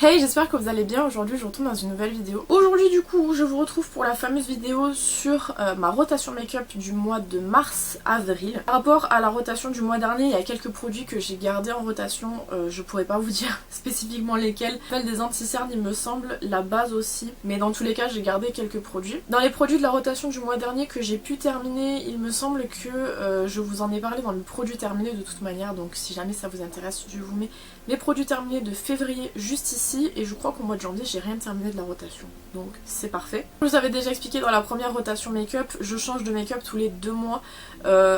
Hey, j'espère que vous allez bien. Aujourd'hui je retourne dans une nouvelle vidéo. Aujourd'hui du coup je vous retrouve pour la fameuse vidéo sur ma rotation make-up du mois de mars-avril. Par rapport à la rotation du mois dernier, il y a quelques produits que j'ai gardés en rotation, je pourrais pas vous dire spécifiquement lesquels. Celle des anti-cernes il me semble, la base aussi, mais dans tous les cas j'ai gardé quelques produits. Dans les produits de la rotation du mois dernier que j'ai pu terminer, il me semble que je vous en ai parlé dans le produit terminé de toute manière, donc si jamais ça vous intéresse je vous mets mes produits terminés de février juste ici, et je crois qu'au mois de janvier j'ai rien terminé de la rotation, donc c'est parfait. Je vous avais déjà expliqué dans la première rotation make-up, je change de make-up tous les 2 mois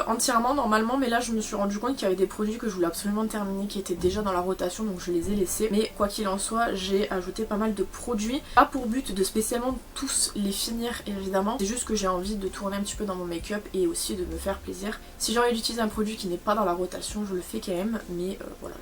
entièrement normalement, mais là je me suis rendu compte qu'il y avait des produits que je voulais absolument terminer qui étaient déjà dans la rotation, donc je les ai laissés. Mais quoi qu'il en soit, j'ai ajouté pas mal de produits, pas pour but de spécialement tous les finir évidemment, c'est juste que j'ai envie de tourner un petit peu dans mon make-up et aussi de me faire plaisir. Si j'ai envie d'utiliser un produit qui n'est pas dans la rotation, je le fais quand même, mais voilà,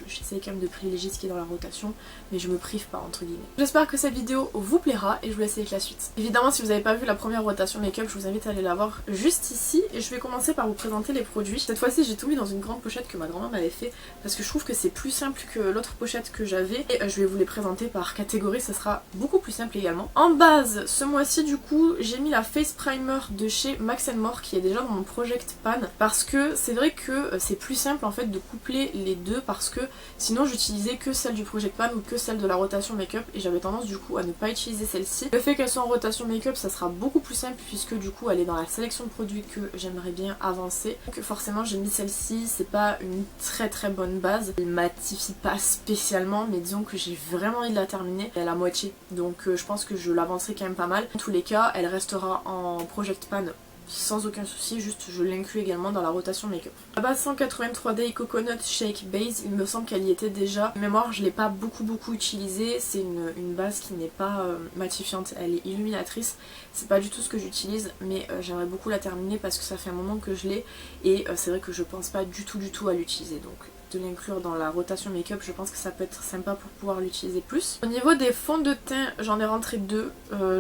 j'essaie quand même de privilégier ce qui est dans la rotation, mais je me prive pas entre guillemets. J'espère que cette vidéo vous plaira et je vous laisse avec la suite. Évidemment, si vous n'avez pas vu la première rotation make-up, je vous invite à aller la voir juste ici, et je vais commencer par vous présenter les produits. Cette fois-ci j'ai tout mis dans une grande pochette que ma grand-mère m'avait fait parce que je trouve que c'est plus simple que l'autre pochette que j'avais, et je vais vous les présenter par catégorie, ça sera beaucoup plus simple également. En base, ce mois-ci du coup j'ai mis la face primer de chez Max & More qui est déjà dans mon project pan, parce que c'est vrai que c'est plus simple en fait de coupler les deux, parce que sinon j'utilisais que celle du project pan ou que celle de la rotation make-up, et j'avais tendance du coup à ne pas utiliser celle-ci. Le fait qu'elle soit en rotation make-up, ça sera beaucoup plus simple puisque du coup elle est dans la sélection de produits que j'aimerais bien avancer. Donc forcément j'ai mis celle-ci, c'est pas une très bonne base, elle matifie pas spécialement, mais disons que j'ai vraiment envie de la terminer à la moitié, donc je pense que je l'avancerai quand même pas mal. Dans tous les cas elle restera en project pan sans aucun souci, juste je l'inclus également dans la rotation make-up. La base 183 Day Coconut Shake Base, il me semble qu'elle y était déjà. De mémoire, je l'ai pas beaucoup utilisée, c'est une base qui n'est pas matifiante, elle est illuminatrice. C'est pas du tout ce que j'utilise, mais j'aimerais beaucoup la terminer parce que ça fait un moment que je l'ai, et c'est vrai que je pense pas du tout à l'utiliser, donc de l'inclure dans la rotation make-up, je pense que ça peut être sympa pour pouvoir l'utiliser plus. Au niveau des fonds de teint, j'en ai rentré 2,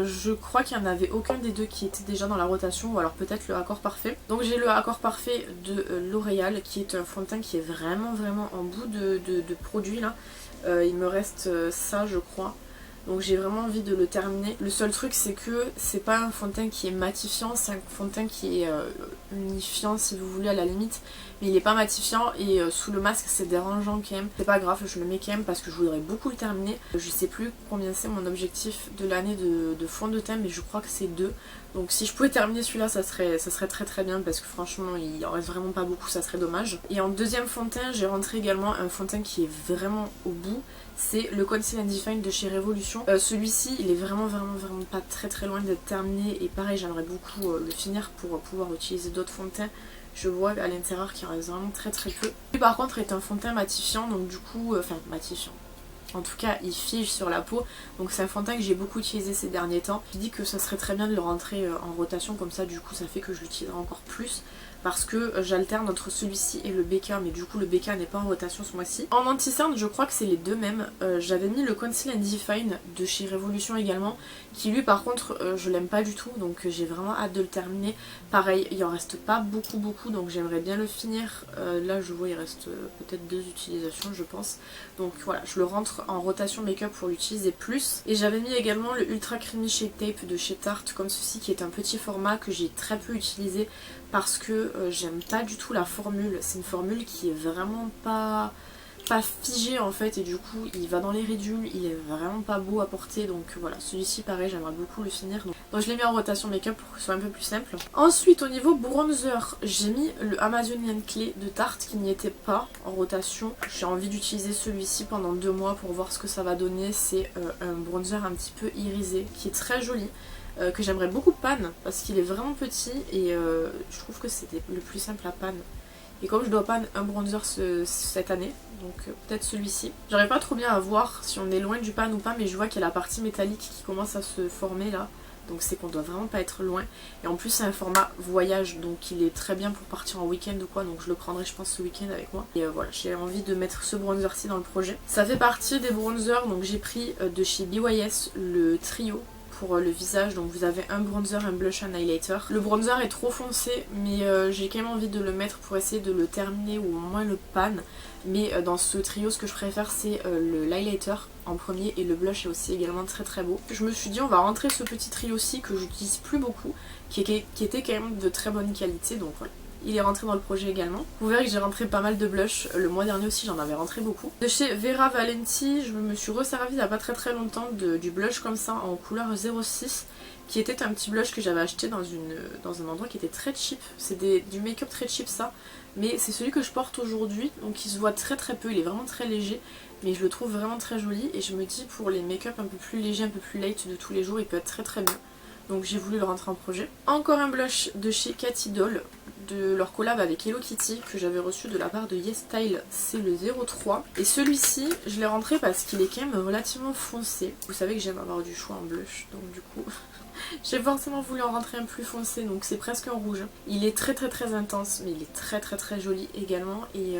je crois qu'il n'y en avait aucun des deux qui était déjà dans la rotation, ou alors peut-être le Accord Parfait. Donc j'ai le Accord Parfait de L'Oréal qui est un fond de teint qui est vraiment en bout de produit là, il me reste ça je crois. Donc j'ai vraiment envie de le terminer. Le seul truc c'est que c'est pas un fond de teint qui est matifiant, c'est un fond de teint qui est unifiant si vous voulez à la limite, mais il est pas matifiant, et sous le masque c'est dérangeant quand même. C'est pas grave, je le mets quand même parce que je voudrais beaucoup le terminer. Je sais plus combien c'est mon objectif de l'année de fond de teint, mais je crois que c'est 2. Donc si je pouvais terminer celui-là ça serait très bien, parce que franchement il en reste vraiment pas beaucoup, ça serait dommage. Et en deuxième fond de teint j'ai rentré également un fond de teint qui est vraiment au bout, c'est le Conceal and Define de chez Révolution. Celui-ci il est vraiment pas très loin d'être terminé, et pareil j'aimerais beaucoup le finir pour pouvoir utiliser d'autres fonds de teint. Je vois à l'intérieur qu'il en reste vraiment très peu. Lui par contre est un fond de teint matifiant, donc du coup, enfin matifiant. En tout cas il fige sur la peau, donc c'est un fond de teint que j'ai beaucoup utilisé ces derniers temps. Je dis que ça serait très bien de le rentrer en rotation, comme ça du coup ça fait que je l'utiliserai encore plus, parce que j'alterne entre celui-ci et le BK, mais du coup le BK n'est pas en rotation ce mois-ci. En anti-cerne je crois que c'est les deux mêmes, j'avais mis le Conceal and Define de chez Révolution également, qui lui par contre je l'aime pas du tout, donc j'ai vraiment hâte de le terminer. Pareil il en reste pas beaucoup, donc j'aimerais bien le finir. Là je vois il reste peut-être 2 utilisations je pense, donc voilà je le rentre en rotation make-up pour l'utiliser plus. Et j'avais mis également le Ultra Creamy Shake Tape de chez Tarte comme ceci, qui est un petit format que j'ai très peu utilisé parce que j'aime pas du tout la formule. C'est une formule qui est vraiment pas figé en fait, et du coup il va dans les ridules, il est vraiment pas beau à porter, donc voilà, celui-ci pareil j'aimerais beaucoup le finir, donc je l'ai mis en rotation make-up pour que ce soit un peu plus simple. Ensuite au niveau bronzer, j'ai mis le Amazonian Clay de Tarte qui n'y était pas en rotation. J'ai envie d'utiliser celui-ci pendant 2 mois pour voir ce que ça va donner. C'est un bronzer un petit peu irisé qui est très joli, que j'aimerais beaucoup pan parce qu'il est vraiment petit, et je trouve que c'était le plus simple à pan. Et comme je dois pan un bronzer cette année, donc peut-être celui-ci. J'arrive pas trop bien à voir si on est loin du pan ou pas, mais je vois qu'il y a la partie métallique qui commence à se former là. Donc c'est qu'on doit vraiment pas être loin. Et en plus c'est un format voyage, donc il est très bien pour partir en week-end ou quoi. Donc je le prendrai je pense ce week-end avec moi. Et voilà, j'ai envie de mettre ce bronzer-ci dans le projet. Ça fait partie des bronzers, donc j'ai pris de chez BYS le trio pour le visage. Donc vous avez un bronzer, un blush, un highlighter. Le bronzer est trop foncé mais j'ai quand même envie de le mettre pour essayer de le terminer ou au moins le pan. Mais dans ce trio ce que je préfère c'est le highlighter en premier et le blush est aussi également très très beau. Je me suis dit on va rentrer ce petit trio-ci que j'utilise plus beaucoup, qui était quand même de très bonne qualité, donc voilà. Il est rentré dans le projet également. Vous verrez que j'ai rentré pas mal de blush. Le mois dernier aussi j'en avais rentré beaucoup. De chez Vera Valenti, je me suis resservi il n'y a pas très très longtemps du blush comme ça en couleur 06, qui était un petit blush que j'avais acheté dans un endroit qui était très cheap. C'est du make-up très cheap ça, mais c'est celui que je porte aujourd'hui, donc il se voit très très peu, il est vraiment très léger, mais je le trouve vraiment très joli et je me dis pour les make-up un peu plus légers, un peu plus light de tous les jours, il peut être très très bien. Donc j'ai voulu le rentrer en projet. Encore un blush de chez Cathy Doll, de leur collab avec Hello Kitty, que j'avais reçu de la part de YesStyle, c'est le 03. Et celui-ci, je l'ai rentré parce qu'il est quand même relativement foncé. Vous savez que j'aime avoir du choix en blush, donc du coup... j'ai forcément voulu en rentrer un plus foncé, donc c'est presque un rouge. Il est très très très intense, mais il est très très très joli également. Et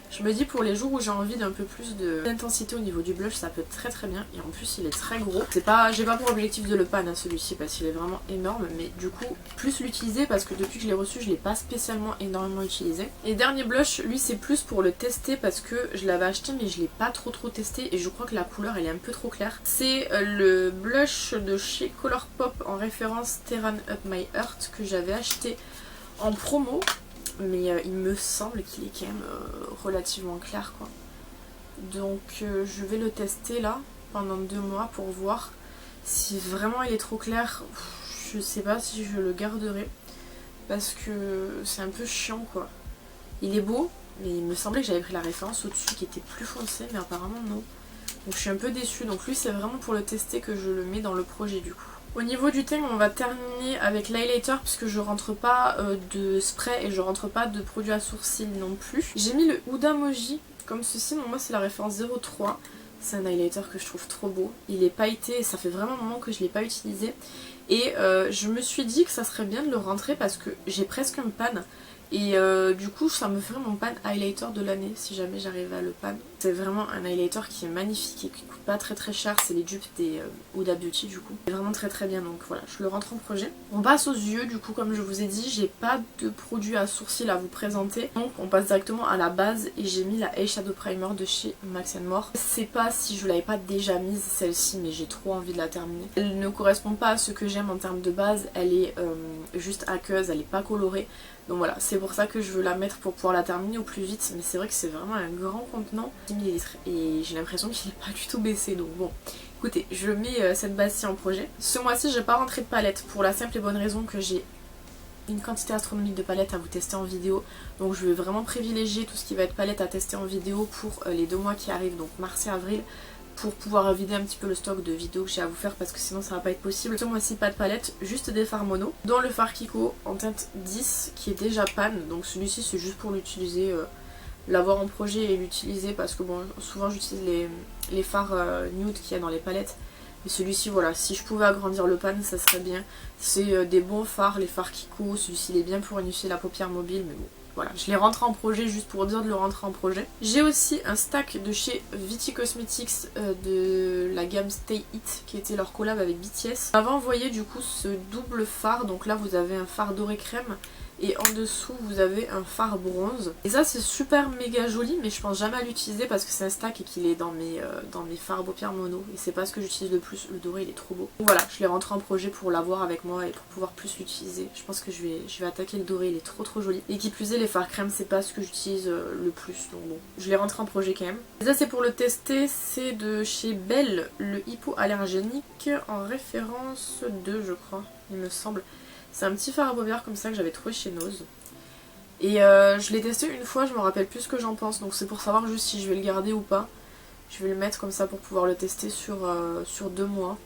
je me dis pour les jours où j'ai envie d'un peu plus d'intensité au niveau du blush, ça peut être très très bien. Et en plus il est très gros. J'ai pas pour objectif de le pan celui-ci parce qu'il est vraiment énorme, mais du coup plus l'utiliser parce que depuis que je l'ai reçu je l'ai pas spécialement énormément utilisé. Et dernier blush, lui c'est plus pour le tester parce que je l'avais acheté mais je l'ai pas trop testé et je crois que la couleur elle est un peu trop claire. C'est le blush de chez Colourpop en référence Terran Up My Heart que j'avais acheté en promo. Mais il me semble qu'il est quand même relativement clair quoi. Donc je vais le tester là pendant 2 mois pour voir si vraiment il est trop clair. Je sais pas si je le garderai parce que c'est un peu chiant quoi. Il est beau mais il me semblait que j'avais pris la référence au-dessus qui était plus foncé mais apparemment non. Donc je suis un peu déçue. Donc lui c'est vraiment pour le tester que je le mets dans le projet du coup. Au niveau du teint, on va terminer avec l'highlighter puisque je rentre pas de spray et je rentre pas de produit à sourcils non plus. J'ai mis le Huda Moji comme ceci, donc moi c'est la référence 03. C'est un highlighter que je trouve trop beau. Il est pailleté et ça fait vraiment un moment que je l'ai pas utilisé. Et je me suis dit que ça serait bien de le rentrer parce que j'ai presque un pan. Et du coup ça me ferait mon pan highlighter de l'année si jamais j'arrive à le pan. C'est vraiment un highlighter qui est magnifique et qui coûte pas très très cher, c'est les dupes des Huda Beauty du coup. C'est vraiment très très bien donc voilà, je le rentre en projet. On passe aux yeux du coup comme je vous ai dit, j'ai pas de produit à sourcils à vous présenter. Donc on passe directement à la base et j'ai mis la Eyeshadow Primer de chez Max & More. Je sais pas si je l'avais pas déjà mise celle-ci mais j'ai trop envie de la terminer. Elle ne correspond pas à ce que j'aime en termes de base, elle est juste aqueuse, elle est pas colorée. Donc voilà, c'est pour ça que je veux la mettre pour pouvoir la terminer au plus vite. Mais c'est vrai que c'est vraiment un grand contenant, 10 ml. Et j'ai l'impression qu'il n'est pas du tout baissé. Donc bon, écoutez, je mets cette base-ci en projet. Ce mois-ci, je n'ai pas rentré de palette pour la simple et bonne raison que j'ai une quantité astronomique de palettes à vous tester en vidéo. Donc je vais vraiment privilégier tout ce qui va être palette à tester en vidéo pour les 2 mois qui arrivent, donc mars et avril, pour pouvoir vider un petit peu le stock de vidéos que j'ai à vous faire parce que sinon ça va pas être possible. Ce mois-ci pas de palette, juste des fards mono, dont le fard Kiko en teinte 10 qui est déjà pan, donc celui-ci c'est juste pour l'utiliser, l'avoir en projet et l'utiliser parce que bon souvent j'utilise les fards nude qu'il y a dans les palettes. Mais celui-ci voilà, si je pouvais agrandir le pan ça serait bien. C'est des bons fards, les fards Kiko, celui-ci il est bien pour unifier la paupière mobile mais bon. Voilà, je l'ai rentré en projet juste pour dire de le rentrer en projet. J'ai aussi un stack de chez Viti Cosmetics de la gamme Stay It qui était leur collab avec BTS. On m'avait envoyé du coup ce double fard, donc là vous avez un fard doré crème et en dessous vous avez un fard bronze. Et ça c'est super méga joli mais je pense jamais à l'utiliser parce que c'est un stack et qu'il est dans mes fards paupières mono et c'est pas ce que j'utilise le plus, le doré il est trop beau. Donc voilà, je l'ai rentré en projet pour l'avoir avec moi et pour pouvoir plus l'utiliser. Je pense que je vais attaquer le doré, il est trop joli. Et qui plus est les fards crème c'est pas ce que j'utilise le plus donc bon, je l'ai rentré en projet quand même. Et ça c'est pour le tester, c'est de chez Belle, le hypoallergénique en référence 2 je crois, il me semble. C'est un petit fard à paupières comme ça que j'avais trouvé chez Nose. Et je l'ai testé une fois, je me rappelle plus ce que j'en pense. Donc c'est pour savoir juste si je vais le garder ou pas. Je vais le mettre comme ça pour pouvoir le tester sur 2 mois.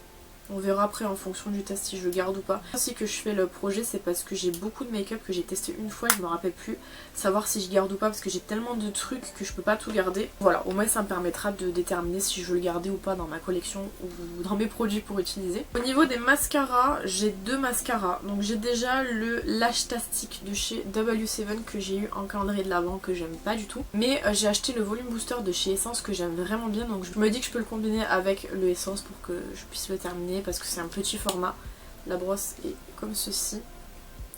On verra après en fonction du test si je le garde ou pas. Si que je fais le projet c'est parce que j'ai beaucoup de make-up que j'ai testé une fois et je me rappelle plus savoir si je garde ou pas parce que j'ai tellement de trucs que je peux pas tout garder. Voilà, au moins ça me permettra de déterminer si je veux le garder ou pas dans ma collection ou dans mes produits pour utiliser. Au niveau des mascaras, j'ai 2 mascaras. Donc j'ai déjà le Lash Tastic de chez W7 que j'ai eu en calendrier de l'Avent que j'aime pas du tout. Mais j'ai acheté le Volume Booster de chez Essence que j'aime vraiment bien donc je me dis que je peux le combiner avec le Essence pour que je puisse le terminer. terminer parce que c'est un petit format. La brosse est comme ceci.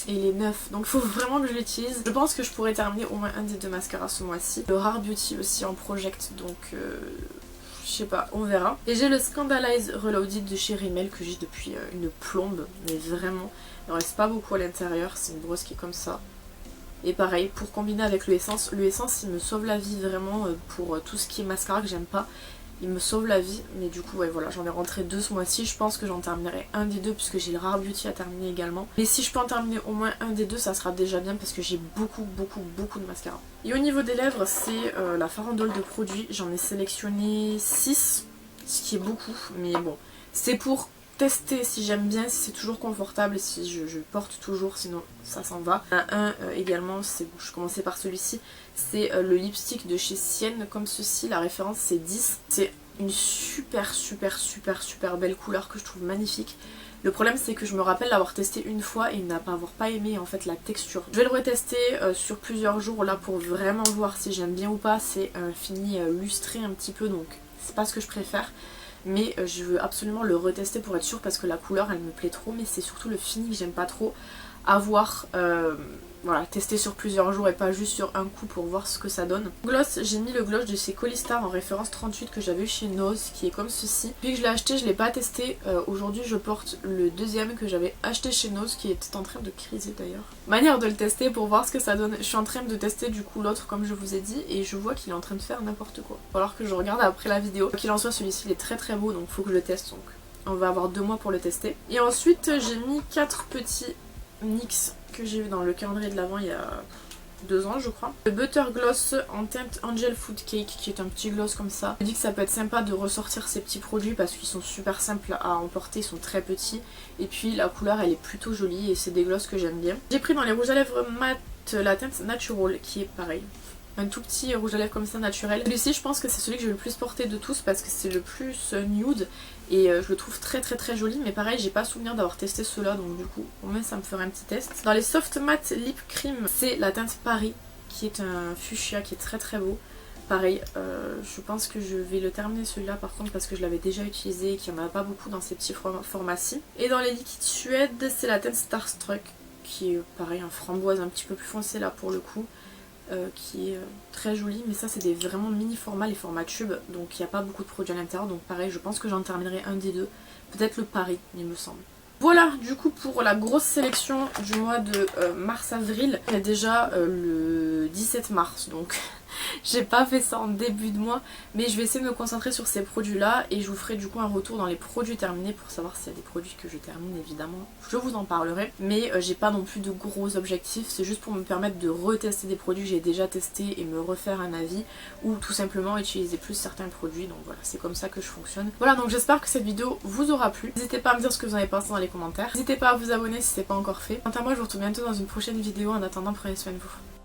Et il est neuf, donc il faut vraiment que je l'utilise. Je pense que je pourrais terminer au moins un des deux mascaras ce mois-ci. Le Rare Beauty aussi en project, donc je sais pas, on verra. Et j'ai le Scandalize Reloaded de chez Rimmel que j'ai depuis une plombe, mais vraiment, il ne reste pas beaucoup à l'intérieur. C'est une brosse qui est comme ça. Et pareil, pour combiner avec le Essence il me sauve la vie vraiment pour tout ce qui est mascara que j'aime pas. Il me sauve la vie, mais du coup ouais voilà, j'en ai rentré 2 ce mois-ci, je pense que j'en terminerai un des deux puisque j'ai le Rare Beauty à terminer également. Mais si je peux en terminer au moins un des deux, ça sera déjà bien parce que j'ai beaucoup de mascara. Et au niveau des lèvres, c'est la farandole de produits, j'en ai sélectionné 6, ce qui est beaucoup, mais bon, c'est pour tester si j'aime bien, si c'est toujours confortable, si je porte toujours, sinon ça s'en va. Il y en a un également, je commençais par celui-ci, c'est le lipstick de chez Sienne comme ceci, la référence c'est 10. C'est une super belle couleur que je trouve magnifique. Le problème c'est que je me rappelle l'avoir testé une fois et n'avoir pas aimé en fait la texture. Je vais le retester sur plusieurs jours là pour vraiment voir si j'aime bien ou pas. C'est un fini lustré un petit peu, donc c'est pas ce que je préfère. Mais je veux absolument le retester pour être sûre parce que la couleur elle me plaît trop, mais c'est surtout le fini que j'aime pas trop. Avoir voilà, tester sur plusieurs jours et pas juste sur un coup pour voir ce que ça donne. Gloss, j'ai mis le gloss de chez Colistar en référence 38 que j'avais eu chez Nose, qui est comme ceci. Depuis que je l'ai acheté, je l'ai pas testé. Aujourd'hui je porte le deuxième que j'avais acheté chez Nose, qui était en train de criser d'ailleurs. Manière de le tester pour voir ce que ça donne. Je suis en train de tester du coup l'autre comme je vous ai dit et je vois qu'il est en train de faire n'importe quoi. Il va falloir que je regarde après la vidéo. Qu'il en soit, celui-ci il est très beau, donc faut que je le teste, donc on va avoir 2 mois pour le tester. Et ensuite j'ai mis 4 petits NYX que j'ai vu dans le calendrier de l'Avent il y a 2 ans je crois. Le Butter Gloss en teinte Angel Food Cake qui est un petit gloss comme ça. Je me dis que ça peut être sympa de ressortir ces petits produits parce qu'ils sont super simples à emporter, ils sont très petits. Et puis la couleur elle est plutôt jolie et c'est des gloss que j'aime bien. J'ai pris dans les rouges à lèvres mat la teinte Natural qui est pareil. Un tout petit rouge à lèvres comme ça naturel. Celui-ci je pense que c'est celui que je vais le plus porter de tous parce que c'est le plus nude et je le trouve très joli, mais pareil j'ai pas souvenir d'avoir testé ceux-là, donc du coup au moins ça me ferait un petit test. Dans les soft matte lip cream, c'est la teinte Paris qui est un fuchsia qui est très beau. Pareil, je pense que je vais le terminer celui-là par contre parce que je l'avais déjà utilisé et qu'il n'y en a pas beaucoup dans ces petits formats-ci. Et dans les liquides Suède, c'est la teinte Starstruck qui est pareil un framboise un petit peu plus foncé là pour le coup. Qui est très jolie, mais ça c'est des vraiment mini formats, les formats tubes, donc il n'y a pas beaucoup de produits à l'intérieur, donc pareil je pense que j'en terminerai un des deux, peut-être le Paris il me semble. Voilà du coup pour la grosse sélection du mois de mars-avril. Il y a déjà le 17 mars donc j'ai pas fait ça en début de mois, mais je vais essayer de me concentrer sur ces produits là et je vous ferai du coup un retour dans les produits terminés pour savoir s'il y a des produits que je termine, évidemment je vous en parlerai, mais j'ai pas non plus de gros objectifs, c'est juste pour me permettre de retester des produits que j'ai déjà testés et me refaire un avis ou tout simplement utiliser plus certains produits, donc voilà c'est comme ça que je fonctionne. Voilà, donc j'espère que cette vidéo vous aura plu, n'hésitez pas à me dire ce que vous en avez pensé dans les commentaires, n'hésitez pas à vous abonner si c'est pas encore fait. Quant à moi je vous retrouve bientôt dans une prochaine vidéo, en attendant prenez soin de vous.